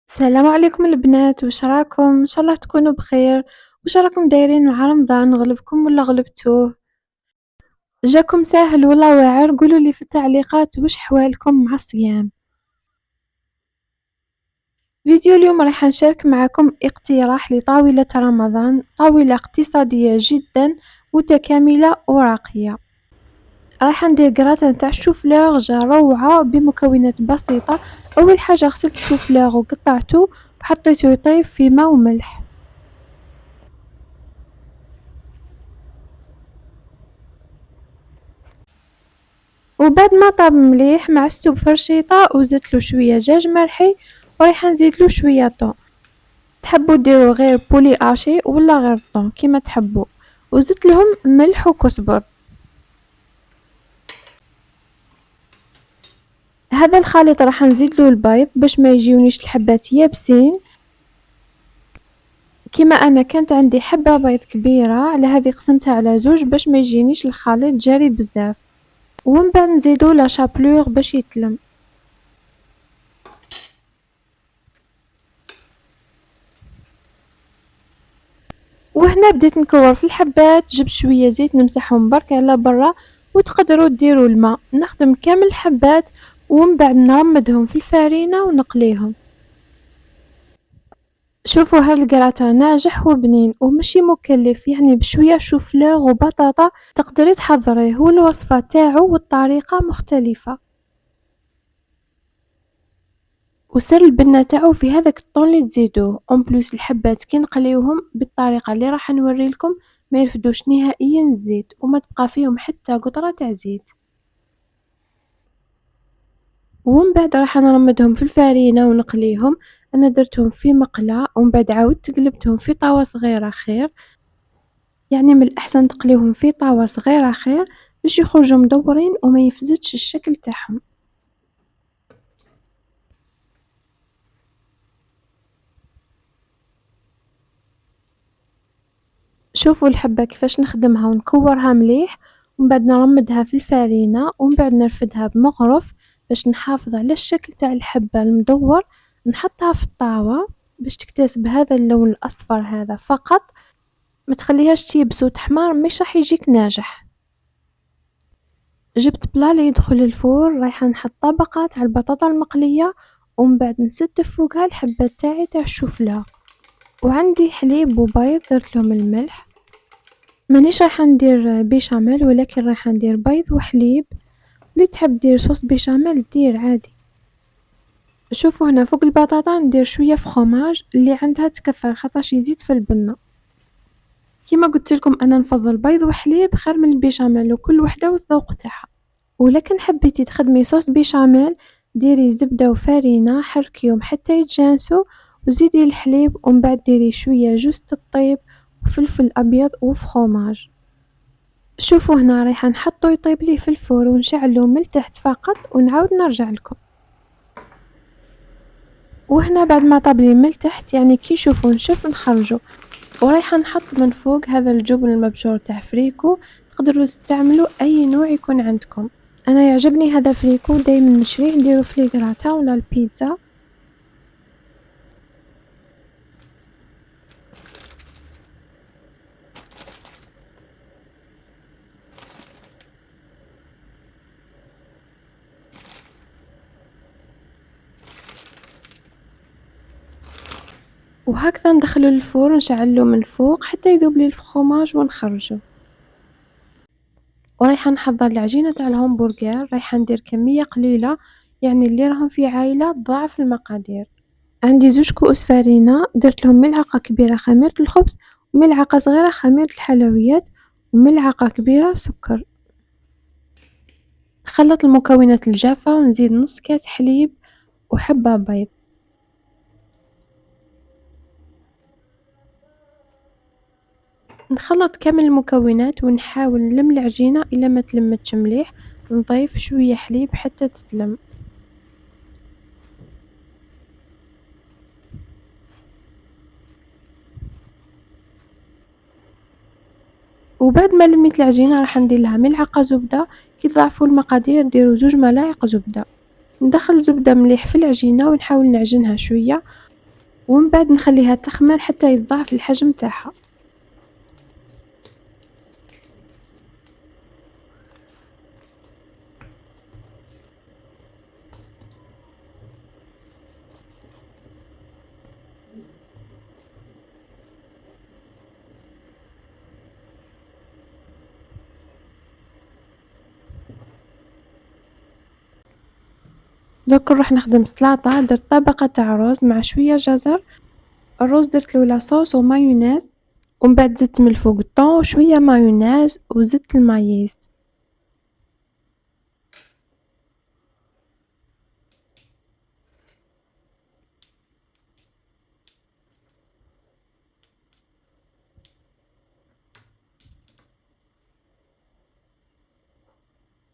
السلام عليكم البنات، واش راكم؟ ان شاء الله تكونوا بخير. واش راكم دايرين مع رمضان؟ غلبكم ولا غلبتوه؟ جاكم ساهل ولا واعر؟ قولوا لي في التعليقات واش حوالكم مع الصيام. فيديو اليوم راح نشارك معكم اقتراح لطاولة رمضان، طاولة اقتصادية جدا متكاملة وراقية. راح ندير جراتان تاع الشوفلور جا روعة بمكونات بسيطة. اول حاجة غسلت الشوفلور وقطعته وحطيته يطيب في ماء وملح. وبعد ما طاب مليح معستو بفرشيطة وزدتلو شوية دجاج مرحي وريح نزيدلو شوية طون. تحبو ديرو غير بولي اشي ولا غير طون كيما تحبو، وزدتلهم ملح وكزبر. هذا الخليط راح نزيدلو البيض باش ما يجيونيش الحبات يابسين. كيما انا كانت عندي حبة بيض كبيرة، على هذه قسمتها على زوج باش ما يجينيش الخليط جاري بزاف. ومن بعد نزيدو لا شابلور باش يتلم. وهنا بديت نكور في الحبات، جبت شوية زيت نمسحهم برك على برا، وتقدروا ديروا الماء. نخدم كامل الحبات ومن بعد نرمدهم في الفرينة ونقليهم. شوفوا هذا الجراتان ناجح وبنين ومشي مكلف، يعني بشوية شوفلور وبطاطا تقدري تحضريه، والوصفة تاعو والطريقة مختلفة. وسر البنة تاعو في هذاك الطون اللي تزيدوه. اون بلوس الحبات كي نقليوهم بالطريقة اللي راح نوريلكم ما يرفدوش نهائيا الزيت وما تبقى فيهم حتى قطرة تاع زيت. ومن بعد راح نرمدهم في الفرينة ونقليهم. انا درتهم في مقلة ومن بعد عاودت قلبتهم في طاوة صغيرة خير، يعني من الاحسن تقليهم في طاوة صغيرة خير باش يخرجوا مدورين وما يفزتش الشكل تاعهم. شوفوا الحبة كيفاش نخدمها ونكورها مليح، ومن بعد نرمدها في الفرينة ومن بعد نرفدها بمغرف باش نحافظ على الشكل تاع الحبة المدور. نحطها في الطاوة باش تكتسب هذا اللون الأصفر هذا فقط، ما تخليهاش تيبس وتحمر مش راح يجيك ناجح. جبت بلا اللي يدخل الفور، رايحة نحط طبقة تاع البطاطا المقلية ومن بعد نستف فوقها الحبة تاعي تاع الشوفلا. وعندي حليب وبيض درت لهم الملح. مانيش رايحة ندير بيشاميل ولكن رايحة ندير بيض وحليب، اللي تحب دير صوص بيشاميل دير عادي. شوفوا هنا فوق البطاطا ندير شوية فخوماج اللي عندها تكثر خاطرش يزيد في البنة. كيما قلت لكم انا نفضل بيض وحليب خير من البيشاميل، وكل وحدة والذوق تاعها. ولكن حبيتي تخدمي صوص بيشاميل ديري زبدة وفرينة حركيهم حتى يتجانسوا، وزيدي الحليب ومن بعد ديري شوية جوز الطيب وفلفل ابيض وفخوماج. شوفوا هنا رايحة نحطه يطيب لي في الفور ونشعله من التحت فقط ونعاود نرجع لكم. وهنا بعد ما طاب لي من التحت يعني كي نشوفو نشف نخرجه. ورايحة نحط من فوق هذا الجبن المبشور تاع فريكو، تقدروا تستعملوا اي نوع يكون عندكم. انا يعجبني هذا فريكو دايما نشريه نديرو في الكراتا ولا البيتزا. وهكذا ندخلو للفور نشعلو من فوق حتى يذوب لي الفخوماج ونخرجه. ورايحة نحضر العجينة تاع الهمبرجر، رايحة ندير كمية قليلة يعني اللي راهم في عائلة ضعف المقادير. عندي 2 كؤوس فرينة، درت لهم ملعقة كبيرة خميرة الخبز وملعقة صغيرة خميرة الحلويات وملعقة كبيرة سكر. نخلط المكونات الجافة ونزيد نص كاس حليب وحبة بيض. نخلط كامل المكونات ونحاول نلم العجينة إلا ما تلمتش مليح، نضيف شوية حليب حتى تتلم. وبعد ما لميت العجينة راح ندير لها ملعقة زبدة، كي تضاعفوا المقادير ديروا 2 ملاعق زبدة. ندخّل زبدة مليح في العجينة ونحاول نعجنها شوية، ومن بعد نخليها تخمر حتى يتضاعف الحجم تاعها. دوك نروح نخدم سلاطة، درت طبقة تاع رز مع شوية جزر، الرز درتلو لاصوص ومايونيز، ومن بعد زدت من الفوق الثون وشوية مايونيز وزدت المايز.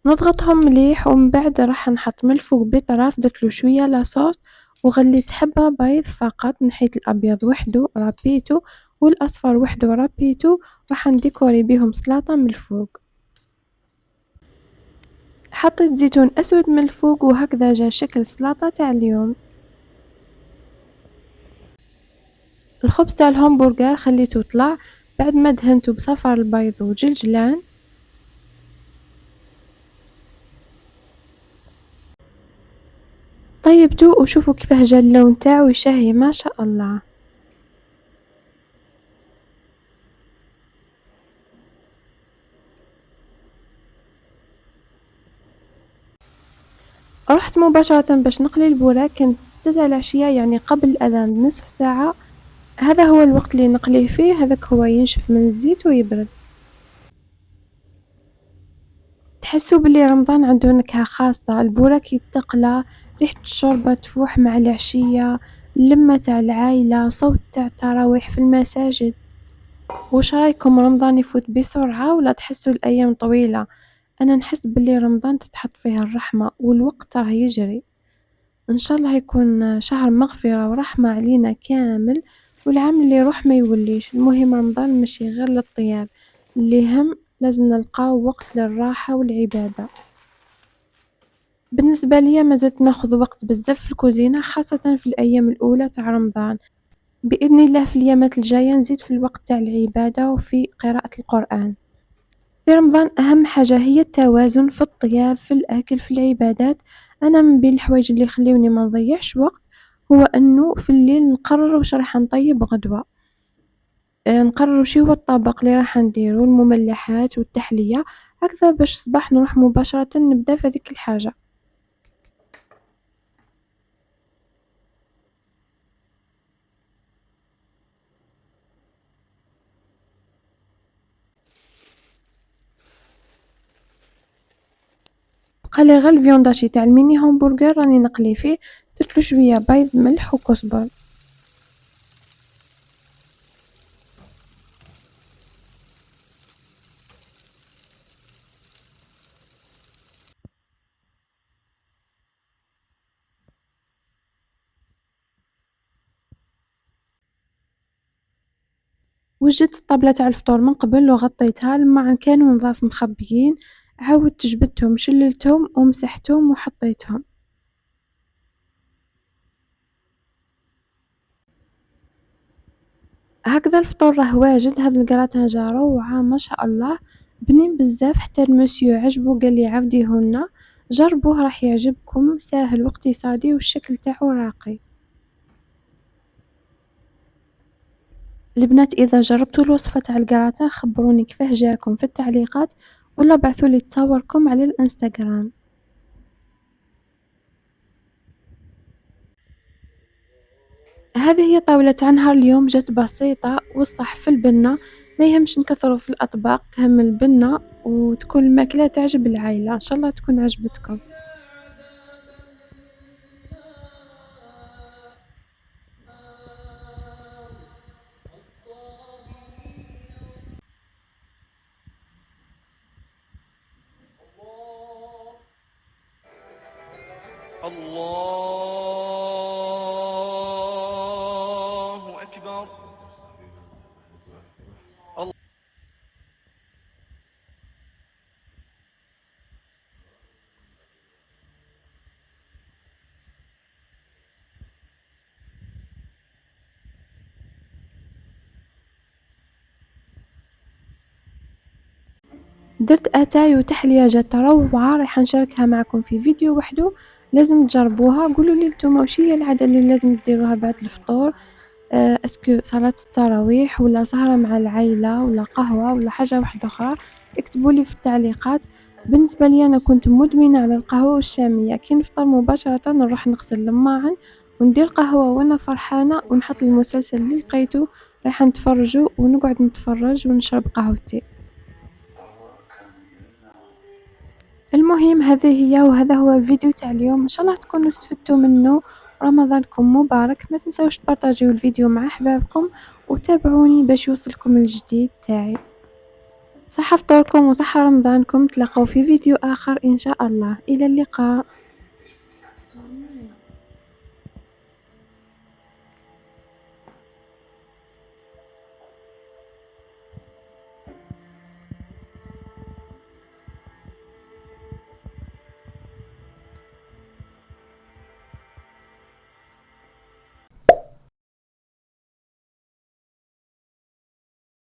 نضغطهم مليح ومن بعد راح نحط من الفوق بطراف درتلو شوية لاصوص وغليت حبة بيض فقط، نحيت الأبيض وحدو ربيتو والأصفر وحدو ربيتو، راح نديكوري بيهم سلاطة من الفوق. حطيت زيتون أسود من الفوق وهكذا جا شكل سلاطة تاع اليوم. الخبز تاع الهمبرجر خليته طلع بعد ما دهنته بصفر البيض وجلجلان. طيبته وشوفوا كيفاه جا اللون تاعو يشهي ما شاء الله. رحت مباشرة باش نقلي البوراك، كانت 6 تاع العشية يعني قبل الأذان بنصف ساعة، هذا هو الوقت اللي نقليه فيه، هذاك هو ينشف من الزيت ويبرد. تحسوا بلي رمضان عنده نكهة خاصة، البوراك يتقلى، ريحة الشوربة تفوح مع العشية، اللمة تاع العايلة، صوت تاع التراويح في المساجد. واش رايكم، رمضان يفوت بسرعة ولا تحسوا الأيام طويلة؟ أنا نحس بلي رمضان تتحط فيه الرحمة والوقت راه يجري. إن شاء الله يكون شهر مغفرة ورحمة علينا كامل، والعام اللي يروح ما يوليش. المهم رمضان ماشي غير للطياب، اللي هم لازم نلقاو وقت للراحة والعبادة. بالنسبة ليا مازلت ناخذ وقت بزاف في الكوزينة، خاصة في الأيام الأولى تاع رمضان. بإذن الله في الأيامات الجاية نزيد في الوقت تاع العبادة وفي قراءة القرآن. في رمضان أهم حاجة هي التوازن في الطياب، في الأكل، في العبادات. أنا من بين الحوايج اللي يخليوني ما نضيعش وقت هو أنه في الليل نقرر واش راح نطيب غدوة، نقرر وش هو الطبق اللي راح نديرو، المملحات والتحلية، هكذا باش الصباح نروح مباشرة نبدا في هذيك الحاجة. بقالي غير الفيونداشي تاع الميني همبرجر راني نقلي فيه، درتلو شوية بيض ملح وكزبر. وجدت الطابلة تاع الفطور من قبل وغطيتها، لما كانوا نظاف مخبيين عاودت جبدتهم شللتهم ومسحتهم وحطيتهم. هكذا الفطور راه واجد، هذا الكراتان جا روعة ما شاء الله، بنين بزاف، حتى المسيو عجبو قالي عاوديهولنا، جربوه راح يعجبكم، ساهل واقتصادي والشكل تاعو راقي. البنات إذا جربتوا الوصفة تاع الكراتان خبروني كيفاه جاكم في التعليقات، ولا بعثولي تصوركم على الانستغرام. هذه هي طاولة عنها اليوم، جات بسيطة والصح في البنة، ما يهمش نكثروا في الأطباق، تهم البنة وتكون الماكلة تعجب العائلة. إن شاء الله تكون عجبتكم. الله أكبر. درت أتاي وتحلية جات روعة، رايحة نشاركها معكم في فيديو وحده، لازم تجربوها. قولوا لي نتوما واش هي العادة اللي لازم ديروها بعد الفطور؟ اسكو صلاة التراويح ولا سهرة مع العايلة ولا قهوة ولا حاجة واحدة أخرى؟ اكتبوا لي في التعليقات. بالنسبة لي أنا كنت مدمنة على القهوة والشامية، كي نفطر مباشرة نروح نغسل الماعن وندير قهوة وأنا فرحانة ونحط المسلسل اللي لقيته رايحة نتفرجو ونقعد نتفرج ونشرب قهوتي. المهم هذه هي وهذا هو الفيديو تاع اليوم، ان شاء الله تكونوا استفدتوا منه. رمضانكم مبارك، ما تنسوش تبارطاجيو الفيديو مع احبابكم وتابعوني باش يوصلكم الجديد تاعي. صحة فطوركم وصحة رمضانكم، تلاقوا في فيديو اخر ان شاء الله، الى اللقاء.